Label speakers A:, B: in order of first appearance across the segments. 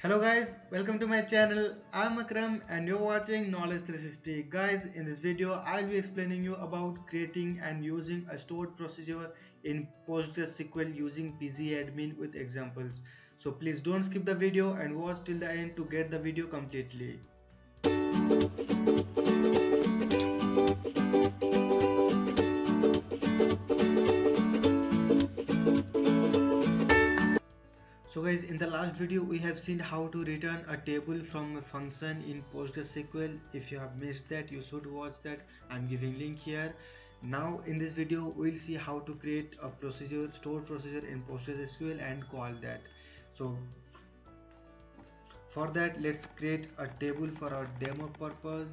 A: Hello guys, welcome to my channel. I'm Akram and you're watching Knowledge 360. Guys, in this video I'll be explaining you about creating and using a stored procedure in PostgreSQL using pgadmin with examples. So please don't skip the video and watch till the end to get the video completely. So guys, in the last video we have seen how to return a table from a function in PostgreSQL. If you have missed that, you should watch that. I'm giving link here. Now in this video we'll see how to create a procedure, stored procedure in PostgreSQL and call that. So for that, let's create a table for our demo purpose.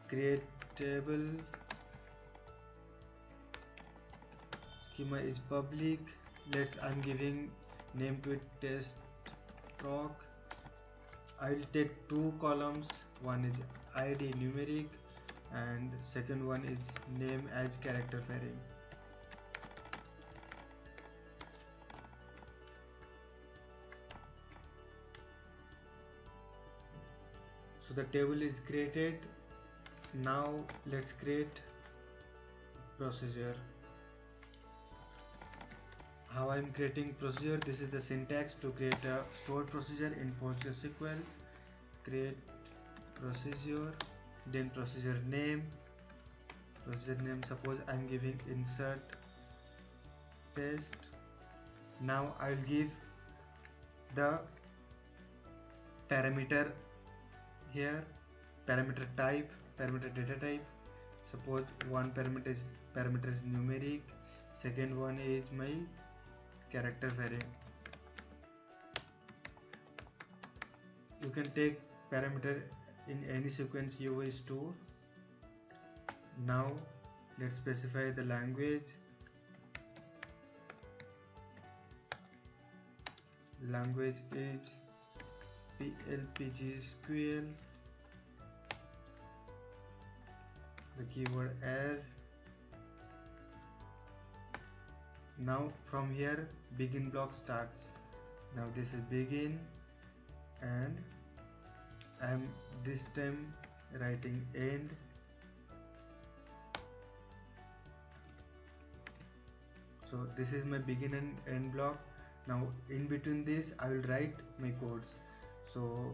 A: Create table, schema is public. I'm giving name to it test proc. I will take two columns, one is id numeric and second one is name as character pairing. So the table is created. Now let's create procedure. How I'm creating procedure, this is the syntax to create a stored procedure in PostgreSQL. Create procedure, then procedure name, suppose I'm giving insert test. Now I'll give the parameter here, parameter type, parameter data type. Suppose one parameter is numeric, second one is my character variant. You can take parameter in any sequence you wish to. Now let's specify the language. Language is PLPG-SQL. The keyword as. Now from here begin block starts. Now this is begin and I'm this time writing end. So this is my begin and end block. Now in between this I will write my codes. So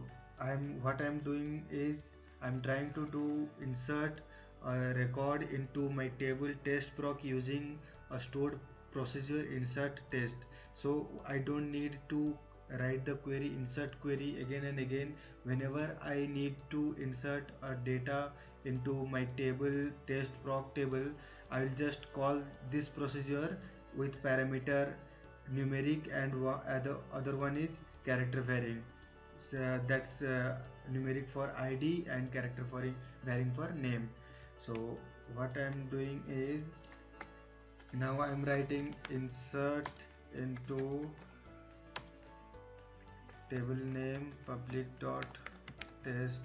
A: what I'm doing is I'm trying to insert a record into my table test proc using a stored procedure insert test. So I don't need to write the query insert query again and again. Whenever I need to insert a data into my table test proc table, I will just call this procedure with parameter numeric and the other one is character varying. So that's numeric for id and character varying for name. So what I'm doing is now I'm writing insert into table name public dot test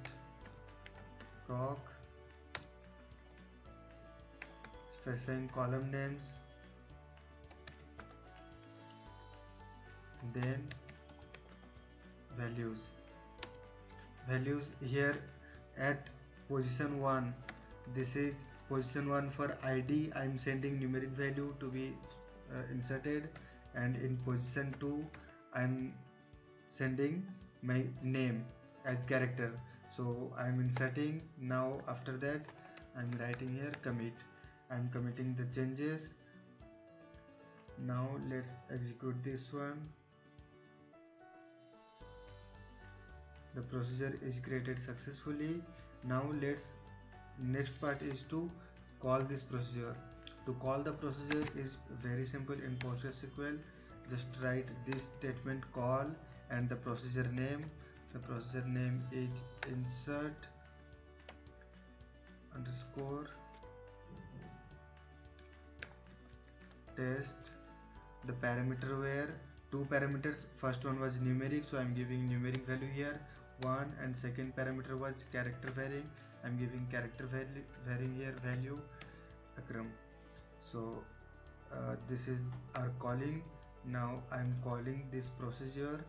A: proc, specifying column names, then values here at position 1. This is position 1 for id. I'm sending numeric value to be inserted, and in position 2 I'm sending my name as character. So I'm inserting. Now after that I'm writing here commit. I'm committing the changes. Now let's execute this one. The procedure is created successfully. Now next part is to call this procedure. To call the procedure is very simple in PostgreSQL. Just write this statement call and the procedure name. The procedure name is insert underscore test. The parameter were two parameters. First one was numeric, so I'm giving numeric value here 1, and second parameter was character varying. I'm giving character varying here value Akram. So this is our calling. Now I'm calling this procedure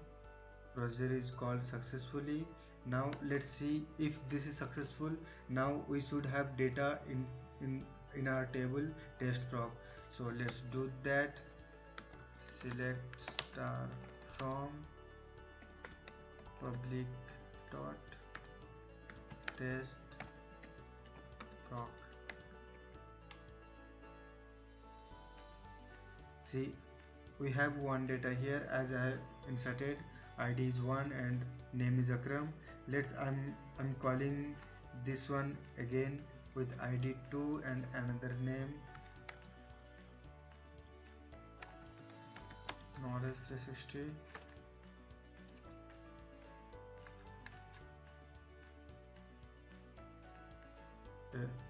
A: procedure is called successfully. Now let's see if this is successful. Now we should have data in our table test proc. So let's do that. Select star from public dot test proc. See, we have one data here as I have inserted. ID is 1 and name is Akram. I'm calling this one again with ID 2 and another name Knowledge 360.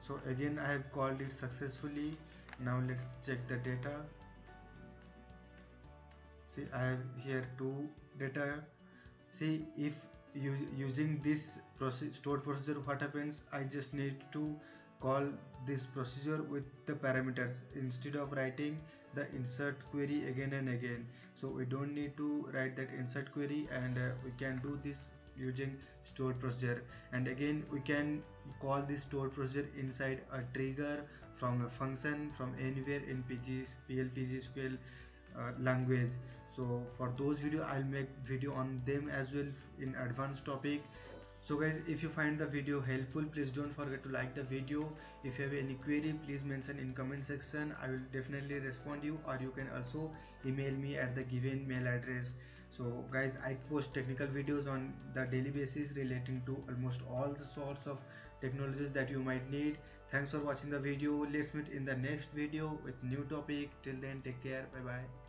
A: So again I have called it successfully. Now let's check the data. See, I have here two data. See, if using this stored procedure, what happens, I just need to call this procedure with the parameters instead of writing the insert query again and again. So we don't need to write that insert query, and we can do this using stored procedure. And again we can call this stored procedure inside a trigger from a function from anywhere in PL/PGSQL language. So for those video I'll make video on them as well in advanced topic. So guys, if you find the video helpful, please don't forget to like the video. If you have any query, please mention in comment section. I will definitely respond you, or you can also email me at the given mail address. So guys, I post technical videos on the daily basis relating to almost all the sorts of technologies that you might need. Thanks for watching the video. Let's meet in the next video with new topic. Till then, take care. Bye bye.